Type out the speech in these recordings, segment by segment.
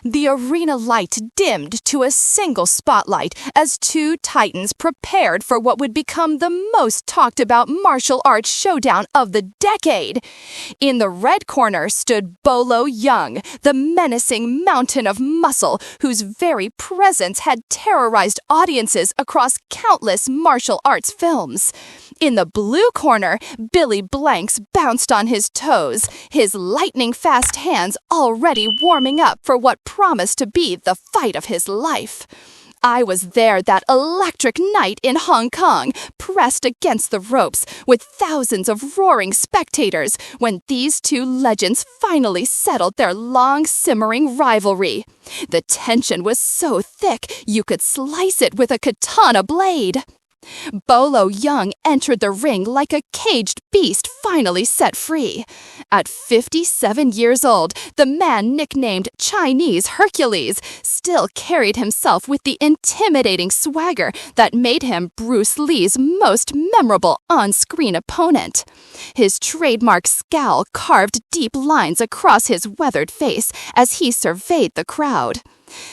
The arena light dimmed to a single spotlight as two titans prepared for what would become the most talked about martial arts showdown of the decade. In the red corner stood Bolo Young, the menacing mountain of muscle whose very presence had terrorized audiences across countless martial arts films. In the blue corner, Billy Blanks bounced on his toes, his lightning-fast hands already warming up for what promised to be the fight of his life. I was there that electric night in Hong Kong, pressed against the ropes with thousands of roaring spectators when these two legends finally settled their long simmering rivalry. The tension was so thick you could slice it with a katana blade. Bolo Young entered the ring like a caged beast finally set free. At 57 years old, the man nicknamed Chinese Hercules still carried himself with the intimidating swagger that made him Bruce Lee's most memorable on-screen opponent. His trademark scowl carved deep lines across his weathered face as he surveyed the crowd.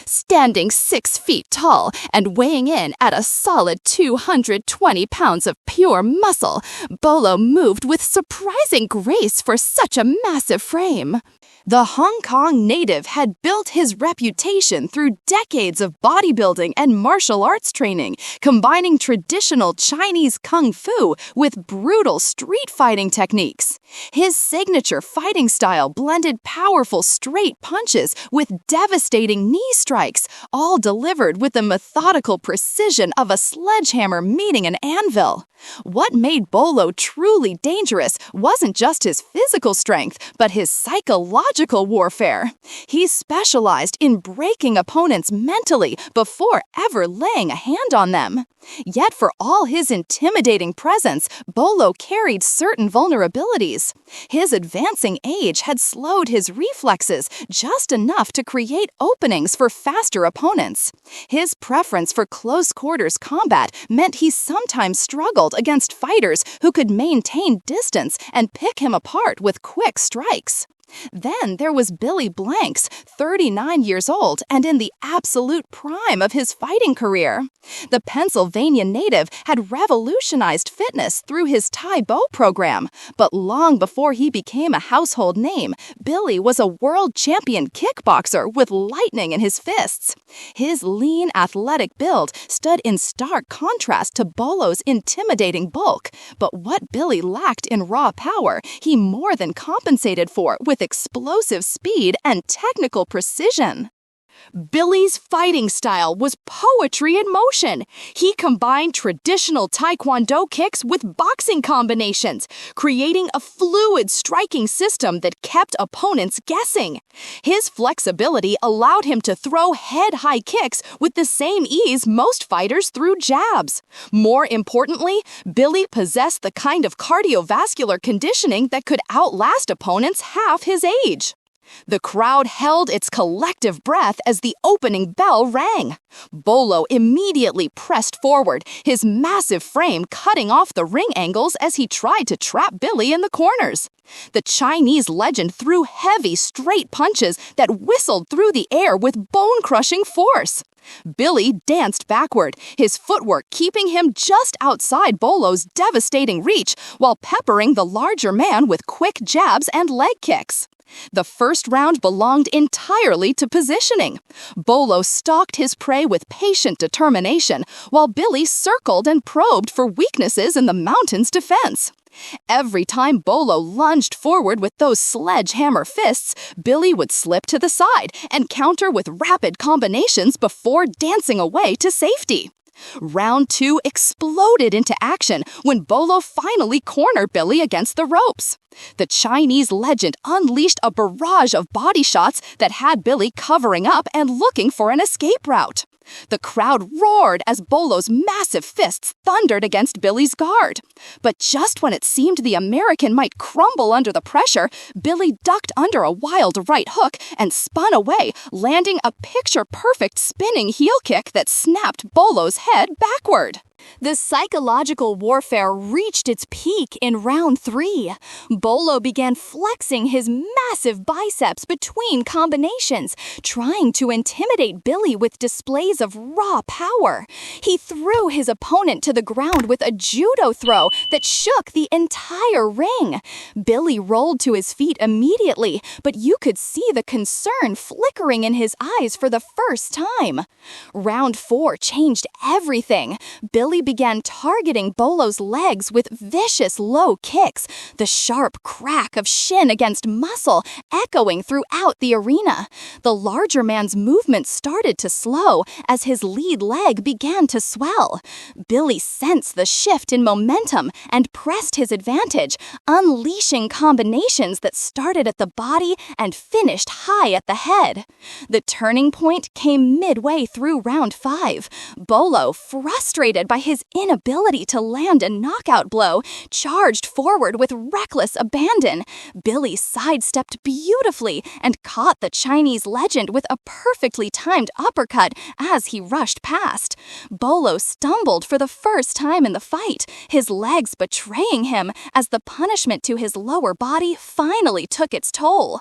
Standing 6 feet tall and weighing in at a solid 220 pounds of pure muscle, Bolo moved with surprising grace for such a massive frame. The Hong Kong native had built his reputation through decades of bodybuilding and martial arts training, combining traditional Chinese kung fu with brutal street fighting techniques. His signature fighting style blended powerful straight punches with devastating knee strikes, all delivered with the methodical precision of a sledgehammer meeting an anvil. What made Bolo truly dangerous wasn't just his physical strength, but his psychological warfare. He specialized in breaking opponents mentally before ever laying a hand on them. Yet for all his intimidating presence, Bolo carried certain vulnerabilities. His advancing age had slowed his reflexes just enough to create openings for faster opponents. His preference for close-quarters combat meant he sometimes struggled against fighters who could maintain distance and pick him apart with quick strikes. Then there was Billy Blanks, 39 years old and in the absolute prime of his fighting career. The Pennsylvania native had revolutionized fitness through his Tae Bo program, but long before he became a household name, Billy was a world champion kickboxer with lightning in his fists. His lean, athletic build stood in stark contrast to Bolo's intimidating bulk, but what Billy lacked in raw power, he more than compensated for with explosive speed and technical precision. Billy's fighting style was poetry in motion. He combined traditional taekwondo kicks with boxing combinations, creating a fluid striking system that kept opponents guessing. His flexibility allowed him to throw head-high kicks with the same ease most fighters threw jabs. More importantly, Billy possessed the kind of cardiovascular conditioning that could outlast opponents half his age. The crowd held its collective breath as the opening bell rang. Bolo immediately pressed forward, his massive frame cutting off the ring angles as he tried to trap Billy in the corners. The Chinese legend threw heavy, straight punches that whistled through the air with bone-crushing force. Billy danced backward, his footwork keeping him just outside Bolo's devastating reach while peppering the larger man with quick jabs and leg kicks. The first round belonged entirely to positioning. Bolo stalked his prey with patient determination, while Billy circled and probed for weaknesses in the mountain's defense. Every time Bolo lunged forward with those sledgehammer fists, Billy would slip to the side and counter with rapid combinations before dancing away to safety. Round 2 exploded into action when Bolo finally cornered Billy against the ropes. The Chinese legend unleashed a barrage of body shots that had Billy covering up and looking for an escape route. The crowd roared as Bolo's massive fists thundered against Billy's guard. But just when it seemed the American might crumble under the pressure, Billy ducked under a wild right hook and spun away, landing a picture-perfect spinning heel kick that snapped Bolo's head backward. The psychological warfare reached its peak in round 3. Bolo began flexing his massive biceps between combinations, trying to intimidate Billy with displays of raw power. He threw his opponent to the ground with a judo throw that shook the entire ring. Billy rolled to his feet immediately, but you could see the concern flickering in his eyes for the first time. Round 4 changed everything. Billy began targeting Bolo's legs with vicious low kicks, the sharp crack of shin against muscle echoing throughout the arena. The larger man's movement started to slow as his lead leg began to swell. Billy sensed the shift in momentum and pressed his advantage, unleashing combinations that started at the body and finished high at the head. The turning point came midway through round 5. Bolo, frustrated by his inability to land a knockout blow, charged forward with reckless abandon. Billy sidestepped beautifully and caught the Chinese legend with a perfectly timed uppercut as he rushed past. Bolo stumbled for the first time in the fight, his legs betraying him as the punishment to his lower body finally took its toll.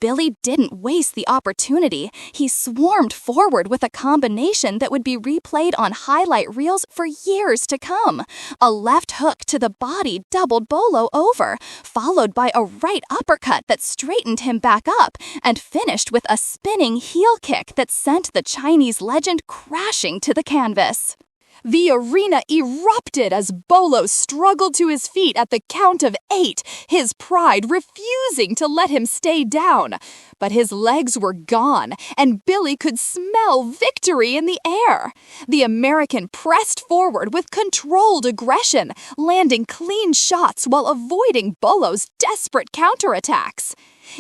Billy didn't waste the opportunity. He swarmed forward with a combination that would be replayed on highlight reels for years to come. A left hook to the body doubled Bolo over, followed by a right uppercut that straightened him back up, and finished with a spinning heel kick that sent the Chinese legend crashing to the canvas. The arena erupted as Bolo struggled to his feet at the count of 8, his pride refusing to let him stay down. But his legs were gone, and Billy could smell victory in the air. The American pressed forward with controlled aggression, landing clean shots while avoiding Bolo's desperate counterattacks.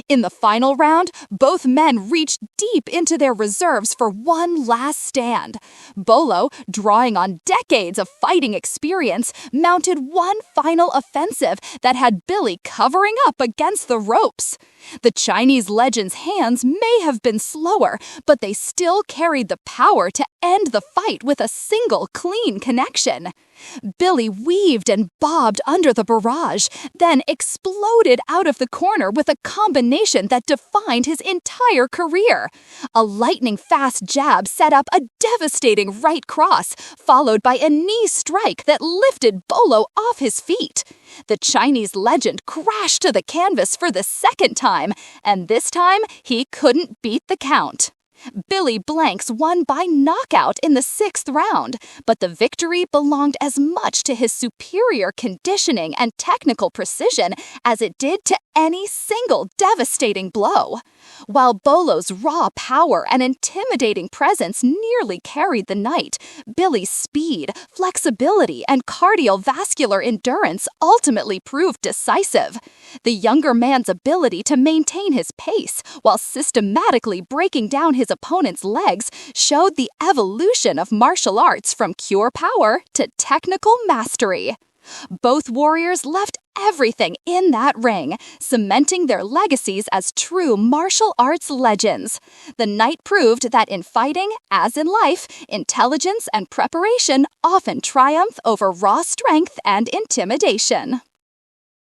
In the final round, both men reached deep into their reserves for one last stand. Bolo, drawing on decades of fighting experience, mounted one final offensive that had Billy covering up against the ropes. The Chinese legend's hands may have been slower, but they still carried the power to end the fight with a single clean connection. Billy weaved and bobbed under the barrage, then exploded out of the corner with a combination that defined his entire career. A lightning-fast jab set up a devastating right cross, followed by a knee strike that lifted Bolo off his feet. The Chinese legend crashed to the canvas for the second time, and this time he couldn't beat the count. Billy Blanks won by knockout in the 6th round, but the victory belonged as much to his superior conditioning and technical precision as it did to any single devastating blow. While Bolo's raw power and intimidating presence nearly carried the night, Billy's speed, flexibility, and cardiovascular endurance ultimately proved decisive. The younger man's ability to maintain his pace while systematically breaking down his opponent's legs showed the evolution of martial arts from pure power to technical mastery. Both warriors left everything in that ring, cementing their legacies as true martial arts legends. The night proved that in fighting, as in life, intelligence and preparation often triumph over raw strength and intimidation.